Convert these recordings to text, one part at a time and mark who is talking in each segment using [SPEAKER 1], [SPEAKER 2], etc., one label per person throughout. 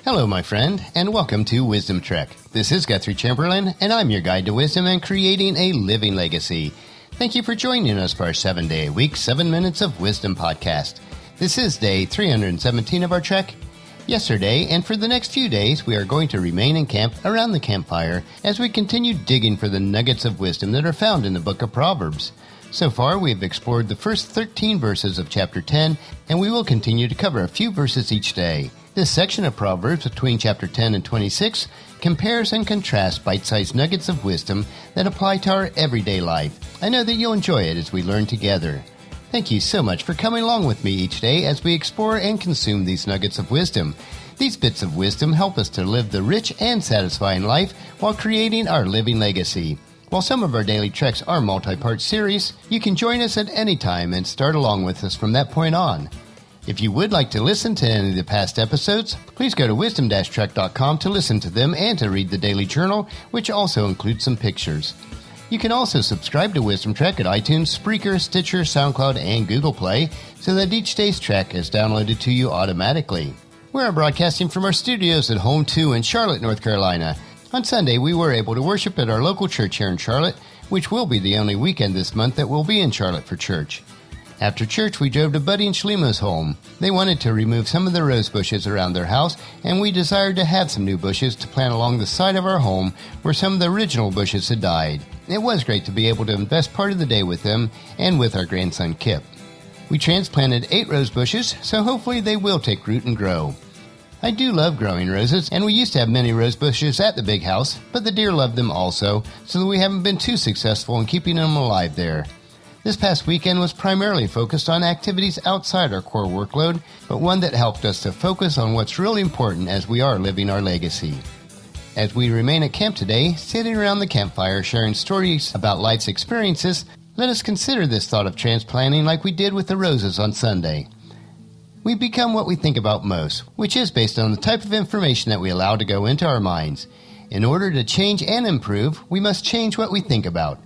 [SPEAKER 1] Hello, my friend, and welcome to Wisdom Trek. This is Guthrie Chamberlain, and I'm your guide to wisdom and creating a living legacy. Thank you for joining us for our 7-day-a-week, 7 Minutes of Wisdom podcast. This is day 317 of our trek. Yesterday, and for the next few days, we are going to remain in camp around the campfire as we continue digging for the nuggets of wisdom that are found in the book of Proverbs. So far, we have explored the first 13 verses of chapter 10, and we will continue to cover a few verses each day. This section of Proverbs between chapter 10 and 26 compares and contrasts bite-sized nuggets of wisdom that apply to our everyday life. I know that you'll enjoy it as we learn together. Thank you so much for coming along with me each day as we explore and consume these nuggets of wisdom. These bits of wisdom help us to live the rich and satisfying life while creating our living legacy. While some of our daily treks are multi-part series, you can join us at any time and start along with us from that point on. If you would like to listen to any of the past episodes, please go to wisdom-trek.com to listen to them and to read the daily journal, which also includes some pictures. You can also subscribe to Wisdom Trek at iTunes, Spreaker, Stitcher, SoundCloud, and Google Play so that each day's trek is downloaded to you automatically. We are broadcasting from our studios at Home 2 in Charlotte, North Carolina. On Sunday, we were able to worship at our local church here in Charlotte, which will be the only weekend this month that we'll be in Charlotte for church. After church, we drove to Buddy and Shlima's home. They wanted to remove some of the rose bushes around their house, and we desired to have some new bushes to plant along the side of our home where some of the original bushes had died. It was great to be able to invest part of the day with them and with our grandson Kip. We transplanted 8 rose bushes, so hopefully they will take root and grow. I do love growing roses, and we used to have many rose bushes at the big house, but the deer love them also, so we haven't been too successful in keeping them alive there. This past weekend was primarily focused on activities outside our core workload, but one that helped us to focus on what's really important as we are living our legacy. As we remain at camp today, sitting around the campfire sharing stories about life's experiences, let us consider this thought of transplanting like we did with the roses on Sunday. We become what we think about most, which is based on the type of information that we allow to go into our minds. In order to change and improve, we must change what we think about.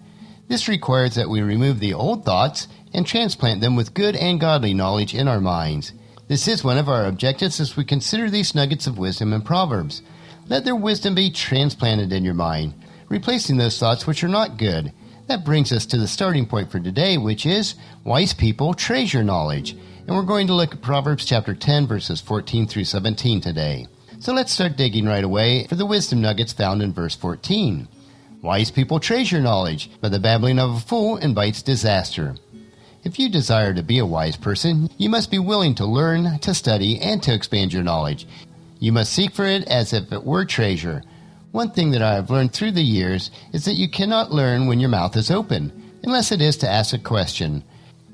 [SPEAKER 1] This requires that we remove the old thoughts and transplant them with good and godly knowledge in our minds. This is one of our objectives as we consider these nuggets of wisdom in Proverbs. Let their wisdom be transplanted in your mind, replacing those thoughts which are not good. That brings us to the starting point for today, which is wise people treasure knowledge. And we're going to look at Proverbs chapter 10, verses 14 through 17 today. So let's start digging right away for the wisdom nuggets found in verse 14. Wise people treasure knowledge, but the babbling of a fool invites disaster. If you desire to be a wise person, you must be willing to learn, to study, and to expand your knowledge. You must seek for it as if it were treasure. One thing that I have learned through the years is that you cannot learn when your mouth is open, unless it is to ask a question.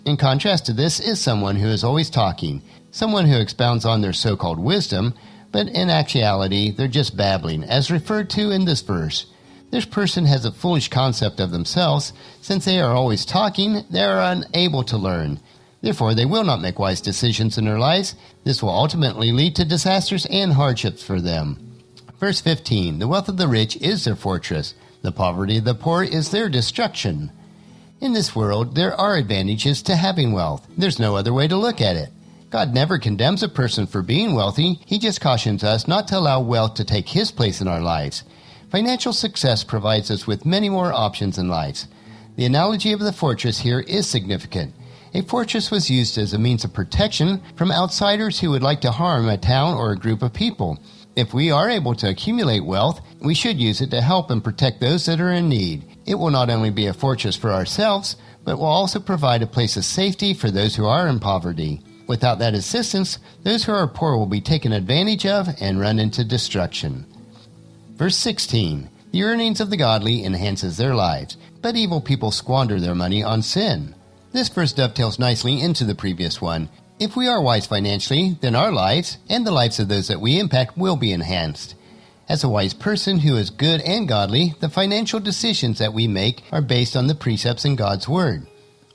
[SPEAKER 1] In contrast to this is someone who is always talking, someone who expounds on their so-called wisdom, but in actuality they're just babbling, as referred to in this verse. This person has a foolish concept of themselves. Since they are always talking, they are unable to learn. Therefore, they will not make wise decisions in their lives. This will ultimately lead to disasters and hardships for them. Verse 15, the wealth of the rich is their fortress. The poverty of the poor is their destruction. In this world, there are advantages to having wealth. There's no other way to look at it. God never condemns a person for being wealthy. He just cautions us not to allow wealth to take his place in our lives. Financial success provides us with many more options in life. The analogy of the fortress here is significant. A fortress was used as a means of protection from outsiders who would like to harm a town or a group of people. If we are able to accumulate wealth, we should use it to help and protect those that are in need. It will not only be a fortress for ourselves, but will also provide a place of safety for those who are in poverty. Without that assistance, those who are poor will be taken advantage of and run into destruction. Verse 16, the earnings of the godly enhances their lives, but evil people squander their money on sin. This verse dovetails nicely into the previous one. If we are wise financially, then our lives and the lives of those that we impact will be enhanced. As a wise person who is good and godly, the financial decisions that we make are based on the precepts in God's Word.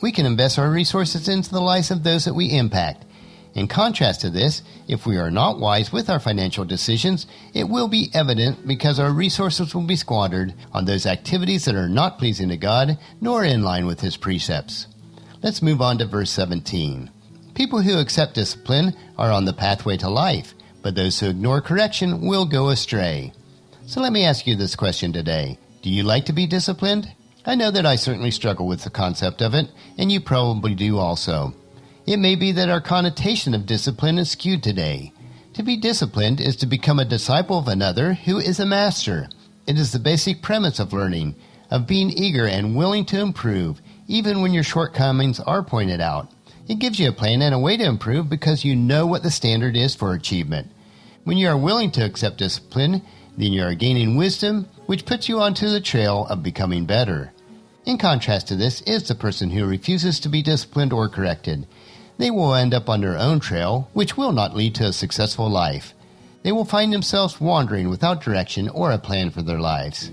[SPEAKER 1] We can invest our resources into the lives of those that we impact. In contrast to this, if we are not wise with our financial decisions, it will be evident because our resources will be squandered on those activities that are not pleasing to God nor in line with His precepts. Let's move on to verse 17. People who accept discipline are on the pathway to life, but those who ignore correction will go astray. So let me ask you this question today. Do you like to be disciplined? I know that I certainly struggle with the concept of it, and you probably do also. It may be that our connotation of discipline is skewed today. To be disciplined is to become a disciple of another who is a master. It is the basic premise of learning, of being eager and willing to improve, even when your shortcomings are pointed out. It gives you a plan and a way to improve because you know what the standard is for achievement. When you are willing to accept discipline, then you are gaining wisdom, which puts you onto the trail of becoming better. In contrast to this is the person who refuses to be disciplined or corrected. They will end up on their own trail, which will not lead to a successful life. They will find themselves wandering without direction or a plan for their lives.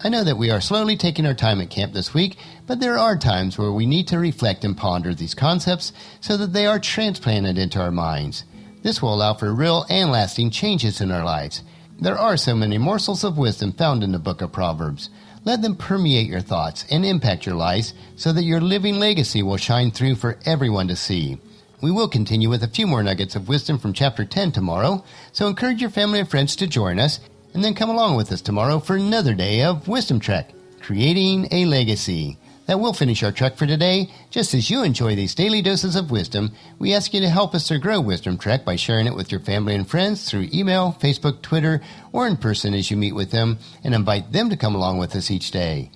[SPEAKER 1] I know that we are slowly taking our time at camp this week, but there are times where we need to reflect and ponder these concepts so that they are transplanted into our minds. This will allow for real and lasting changes in our lives. There are so many morsels of wisdom found in the book of Proverbs. Let them permeate your thoughts and impact your lives so that your living legacy will shine through for everyone to see. We will continue with a few more nuggets of wisdom from chapter 10 tomorrow, so encourage your family and friends to join us, and then come along with us tomorrow for another day of Wisdom Trek, Creating a Legacy. That will finish our trek for today. Just as you enjoy these daily doses of wisdom, we ask you to help us to grow Wisdom Trek by sharing it with your family and friends through email, Facebook, Twitter, or in person as you meet with them, and invite them to come along with us each day.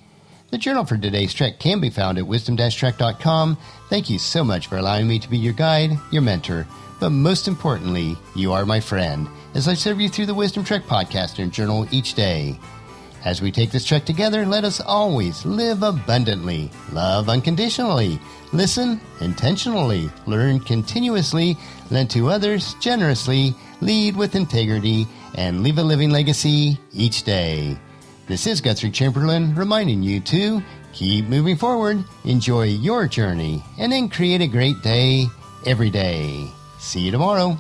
[SPEAKER 1] The journal for today's trek can be found at wisdom-trek.com. Thank you so much for allowing me to be your guide, your mentor, but most importantly, you are my friend, as I serve you through the Wisdom Trek podcast and journal each day. As we take this trek together, let us always live abundantly, love unconditionally, listen intentionally, learn continuously, lend to others generously, lead with integrity, and leave a living legacy each day. This is Guthrie Chamberlain reminding you to keep moving forward, enjoy your journey, and then create a great day every day. See you tomorrow.